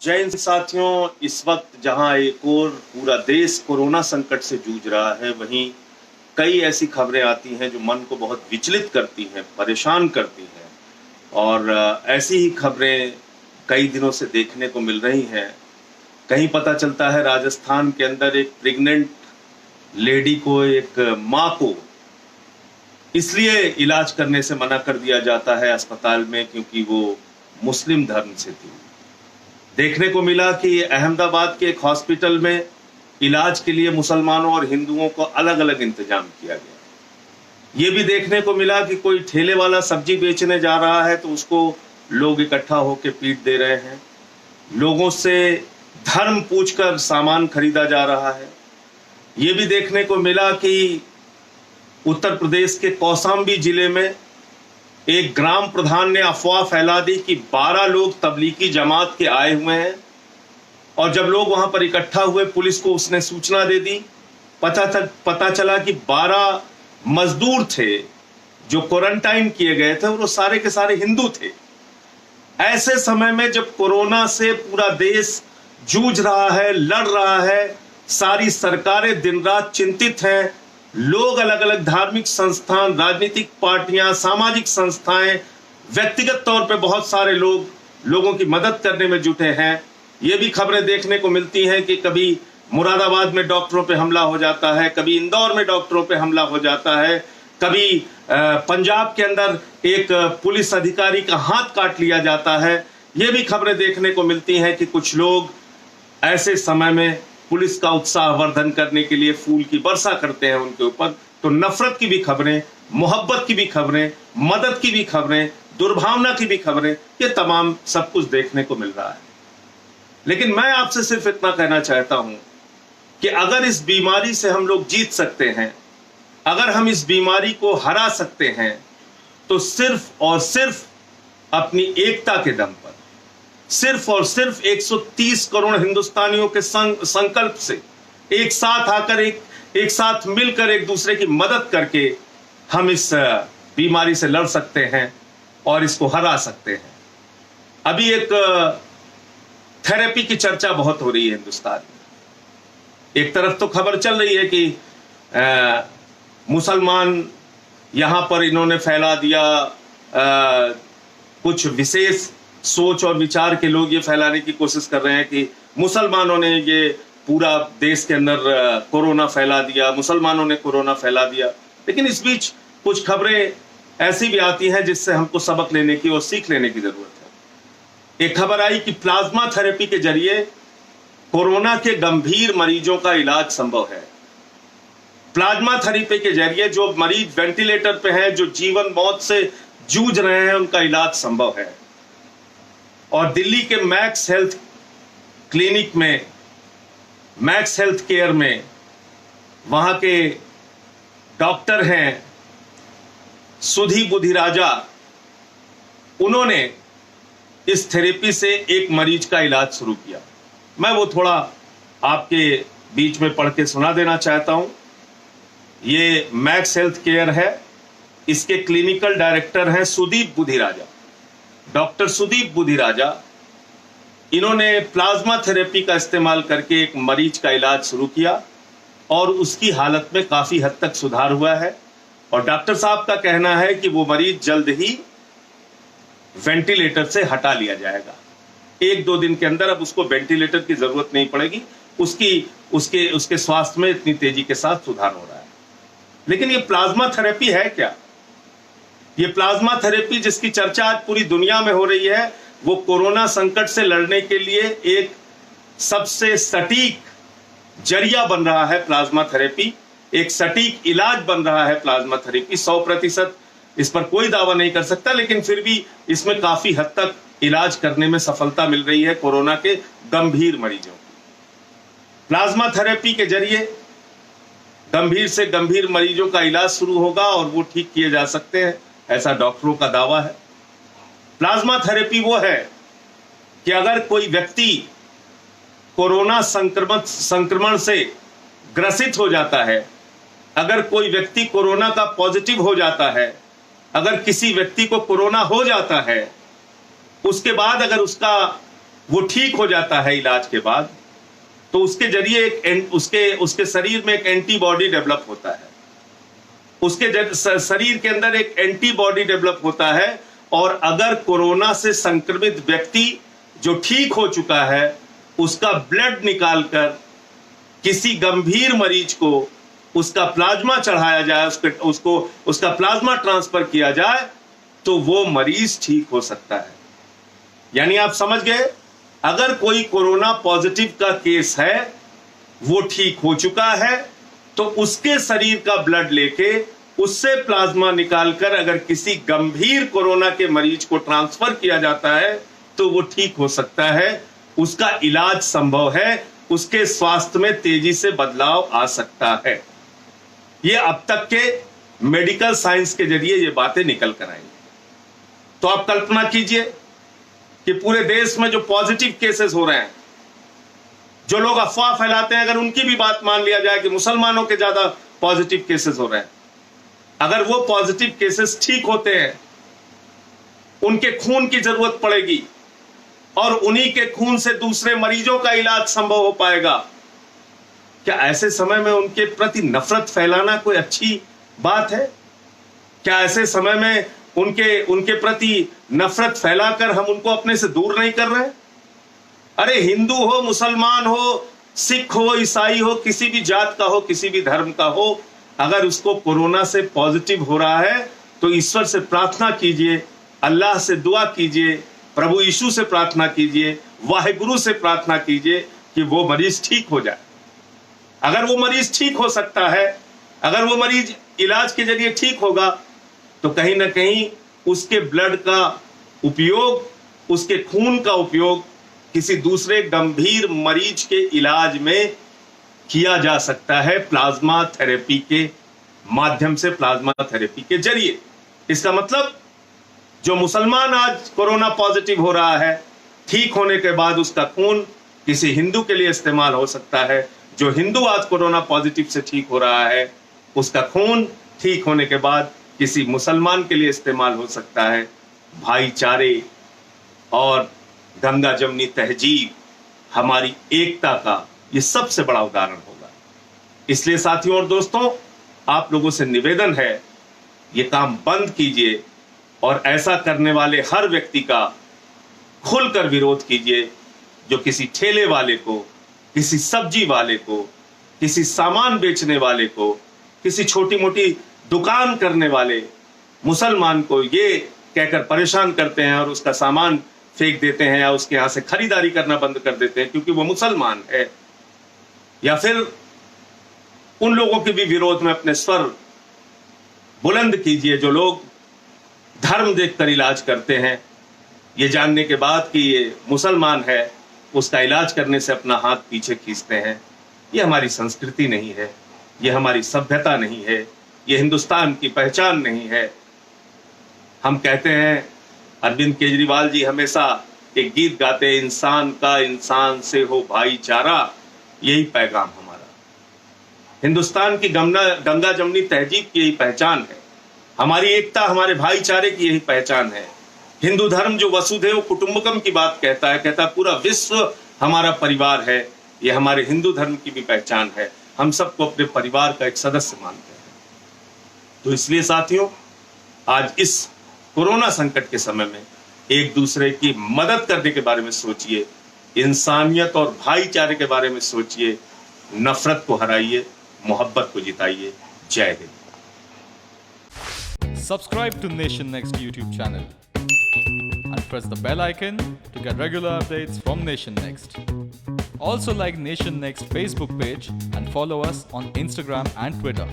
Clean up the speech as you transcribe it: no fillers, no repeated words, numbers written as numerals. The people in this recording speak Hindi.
जय हिंद साथियों। इस वक्त जहां एक और पूरा देश कोरोना संकट से जूझ रहा है, वहीं कई ऐसी खबरें आती हैं जो मन को बहुत विचलित करती हैं, परेशान करती हैं। और ऐसी ही खबरें कई दिनों से देखने को मिल रही हैं। कहीं पता चलता है राजस्थान के अंदर एक प्रेग्नेंट लेडी को, एक माँ को इसलिए इलाज करने से मना कर दिया जाता है अस्पताल में क्योंकि वो मुस्लिम धर्म से थी। देखने को मिला कि अहमदाबाद के एक हॉस्पिटल में इलाज के लिए मुसलमानों और हिंदुओं को अलग अलग इंतजाम किया गया। ये भी देखने को मिला कि कोई ठेले वाला सब्जी बेचने जा रहा है तो उसको लोग इकट्ठा होकर पीट दे रहे हैं। लोगों से धर्म पूछकर सामान खरीदा जा रहा है। ये भी देखने को मिला कि उत्तर प्रदेश के कौशाम्बी जिले में एक ग्राम प्रधान ने अफवाह फैला दी कि 12 लोग तबलीगी जमात के आए हुए हैं, और जब लोग वहां पर इकट्ठा हुए पुलिस को उसने सूचना दे दी। पता चला कि 12 मजदूर थे जो क्वारंटाइन किए गए थे और वो सारे के सारे हिंदू थे। ऐसे समय में जब कोरोना से पूरा देश जूझ रहा है, लड़ रहा है, सारी सरकारें दिन रात चिंतित हैं, लोग अलग अलग धार्मिक संस्थान, राजनीतिक पार्टियां, सामाजिक संस्थाएं, व्यक्तिगत तौर पे बहुत सारे लोगों की मदद करने में जुटे हैं। ये भी खबरें देखने को मिलती हैं कि कभी मुरादाबाद में डॉक्टरों पे हमला हो जाता है, कभी इंदौर में डॉक्टरों पे हमला हो जाता है, कभी पंजाब के अंदर एक पुलिस अधिकारी का हाथ काट लिया जाता है। ये भी खबरें देखने को मिलती हैं कि कुछ लोग ऐसे समय में पुलिस का उत्साहवर्धन करने के लिए फूल की वर्षा करते हैं उनके ऊपर। तो नफरत की भी खबरें, मोहब्बत की भी खबरें, मदद की भी खबरें, दुर्भावना की भी खबरें, ये तमाम सब कुछ देखने को मिल रहा है। लेकिन मैं आपसे सिर्फ इतना कहना चाहता हूं कि अगर इस बीमारी से हम लोग जीत सकते हैं, अगर हम इस बीमारी को हरा सकते हैं, तो सिर्फ और सिर्फ अपनी एकता के दम पर, सिर्फ और सिर्फ 130 करोड़ हिंदुस्तानियों के संकल्प से एक साथ आकर, एक साथ मिलकर, एक दूसरे की मदद करके हम इस बीमारी से लड़ सकते हैं और इसको हरा सकते हैं। अभी एक थेरेपी की चर्चा बहुत हो रही है हिंदुस्तान में। एक तरफ तो खबर चल रही है कि मुसलमान यहां पर इन्होंने फैला दिया, कुछ विशेष सोच और विचार के लोग ये फैलाने की कोशिश कर रहे हैं कि मुसलमानों ने ये पूरा देश के अंदर कोरोना फैला दिया, मुसलमानों ने कोरोना फैला दिया। लेकिन इस बीच कुछ खबरें ऐसी भी आती हैं जिससे हमको सबक लेने की और सीख लेने की जरूरत है। एक खबर आई कि प्लाज्मा थेरेपी के जरिए कोरोना के गंभीर मरीजों का इलाज संभव है। प्लाज्मा थेरेपी के जरिए जो मरीज वेंटिलेटर पे हैं, जो जीवन मौत से जूझ रहे हैं, उनका इलाज संभव है। और दिल्ली के मैक्स हेल्थ क्लिनिक में, मैक्स हेल्थ केयर में, वहां के डॉक्टर हैं सुधी बुधिराजा, उन्होंने इस थेरेपी से एक मरीज का इलाज शुरू किया। मैं वो थोड़ा आपके बीच में पढ़ के सुना देना चाहता हूं। ये मैक्स हेल्थ केयर है, इसके क्लिनिकल डायरेक्टर हैं सुदीप बुधिराजा, डॉक्टर सुदीप बुधिराजा। इन्होंने प्लाज्मा थेरेपी का इस्तेमाल करके एक मरीज का इलाज शुरू किया और उसकी हालत में काफी हद तक सुधार हुआ है। और डॉक्टर साहब का कहना है कि वो मरीज जल्द ही वेंटिलेटर से हटा लिया जाएगा। 1-2 दिन के अंदर अब उसको वेंटिलेटर की जरूरत नहीं पड़ेगी। उसके स्वास्थ्य में इतनी तेजी के साथ सुधार हो रहा है। लेकिन ये प्लाज्मा थेरेपी है क्या? ये प्लाज्मा थेरेपी जिसकी चर्चा आज पूरी दुनिया में हो रही है, वो कोरोना संकट से लड़ने के लिए एक सबसे सटीक जरिया बन रहा है। प्लाज्मा थेरेपी एक सटीक इलाज बन रहा है। प्लाज्मा थेरेपी 100% इस पर कोई दावा नहीं कर सकता, लेकिन फिर भी इसमेइसमें काफी हद तक इलाज करने में सफलता मिल रही है कोरोना के गंभीर मरीजों को। प्लाज्मा थेरेपी के जरिए गंभीर से गंभीर मरीजों का इलाज शुरू होगा और वो ठीक किए जा सकते हैं, ऐसा डॉक्टरों का दावा है। प्लाज्मा थेरेपी वो है कि अगर कोई व्यक्ति कोरोना संक्रमण से ग्रसित हो जाता है, अगर कोई व्यक्ति कोरोना का पॉजिटिव हो जाता है, अगर किसी व्यक्ति को कोरोना हो जाता है, उसके बाद अगर उसका वो ठीक हो जाता है इलाज के बाद, तो उसके जरिए उसके शरीर में एक एंटीबॉडी डेवलप होता है, उसके शरीर के अंदर एक एंटीबॉडी डेवलप होता है। और अगर कोरोना से संक्रमित व्यक्ति जो ठीक हो चुका है उसका ब्लड निकालकर किसी गंभीर मरीज को उसका प्लाज्मा चढ़ाया जाए, उसका प्लाज्मा ट्रांसफर किया जाए, तो वो मरीज ठीक हो सकता है। यानी आप समझ गए, अगर कोई कोरोना पॉजिटिव का केस है, वो ठीक हो चुका है, तो उसके शरीर का ब्लड लेके उससे प्लाज्मा निकालकर अगर किसी गंभीर कोरोना के मरीज को ट्रांसफर किया जाता है तो वो ठीक हो सकता है, उसका इलाज संभव है, उसके स्वास्थ्य में तेजी से बदलाव आ सकता है। ये अब तक के मेडिकल साइंस के जरिए ये बातें निकल कर आई। तो आप कल्पना कीजिए कि पूरे देश में जो पॉजिटिव केसेस हो रहे हैं, जो लोग अफवाह फैलाते हैं, अगर उनकी भी बात मान लिया जाए कि मुसलमानों के ज्यादा पॉजिटिव केसेस हो रहे हैं, अगर वो पॉजिटिव केसेस ठीक होते हैं, उनके खून की जरूरत पड़ेगी और उन्हीं के खून से दूसरे मरीजों का इलाज संभव हो पाएगा। क्या ऐसे समय में उनके प्रति नफरत फैलाना कोई अच्छी बात है? क्या ऐसे समय में उनके प्रति नफरत फैलाकर हम उनको अपने से दूर नहीं कर रहे? अरे हिंदू हो, मुसलमान हो, सिख हो, ईसाई हो, किसी भी जात का हो, किसी भी धर्म का हो, अगर उसको कोरोना से पॉजिटिव हो रहा है तो ईश्वर से प्रार्थना कीजिए, अल्लाह से दुआ कीजिए, प्रभु यीशु से प्रार्थना कीजिए, वाहिगुरु से प्रार्थना कीजिए कि वो मरीज ठीक हो जाए। अगर वो मरीज ठीक हो सकता है, अगर वो मरीज इलाज के जरिए ठीक होगा, तो कहीं ना कहीं उसके ब्लड का उपयोग, उसके खून का उपयोग किसी दूसरे गंभीर मरीज के इलाज में किया जा सकता है, प्लाज्मा थेरेपी के माध्यम से, प्लाज्मा थेरेपी के जरिए। इसका मतलब जो मुसलमान आज कोरोना पॉजिटिव हो रहा है, ठीक होने के बाद उसका खून किसी हिंदू के लिए इस्तेमाल हो सकता है। जो हिंदू आज कोरोना पॉजिटिव से ठीक हो रहा है, उसका खून ठीक होने के बाद किसी मुसलमान के लिए इस्तेमाल हो सकता है। भाईचारे और गंगा जमनी तहजीब, हमारी एकता का ये सबसे बड़ा उदाहरण होगा। इसलिए साथियों और दोस्तों, आप लोगों से निवेदन है, ये काम बंद कीजिए और ऐसा करने वाले हर व्यक्ति का खुलकर विरोध कीजिए जो किसी ठेले वाले को, किसी सब्जी वाले को, किसी सामान बेचने वाले को, किसी छोटी मोटी दुकान करने वाले मुसलमान को ये कहकर परेशान करते हैं और उसका सामान फेंक देते हैं या उसके यहां से खरीदारी करना बंद कर देते हैं क्योंकि वो मुसलमान है। या फिर उन लोगों के भी विरोध में अपने स्वर बुलंद कीजिए जो लोग धर्म देखकर इलाज करते हैं, ये जानने के बाद कि ये मुसलमान है, उसका इलाज करने से अपना हाथ पीछे खींचते हैं। ये हमारी संस्कृति नहीं है, ये हमारी सभ्यता नहीं है, ये हिंदुस्तान की पहचान नहीं है। हम कहते हैं, अरविंद केजरीवाल जी हमेशा एक गीत गाते हैं, इंसान का इंसान से हो भाईचारा, यही पैगाम हमारा। हिंदुस्तान की गंगा जमनी तहजीब की यही पहचान है, हमारी एकता, हमारे भाईचारे की यही पहचान है। हिंदू धर्म जो वसुधैव कुटुंबकम की बात कहता है पूरा विश्व हमारा परिवार है, ये हमारे हिंदू धर्म की भी पहचान है। हम सबको अपने परिवार का एक सदस्य मानते हैं। तो इसलिए साथियों, आज इस कोरोना संकट के समय में एक दूसरे की मदद करने के बारे में सोचिए, इंसानियत और भाईचारे के बारे में सोचिए, नफरत को हराइए, मोहब्बत को जिताइए। जय Hind. Subscribe to Nation Next YouTube channel and press the bell icon to get regular updates from Nation Next. Also like Nation Next Facebook page and follow us on Instagram and Twitter.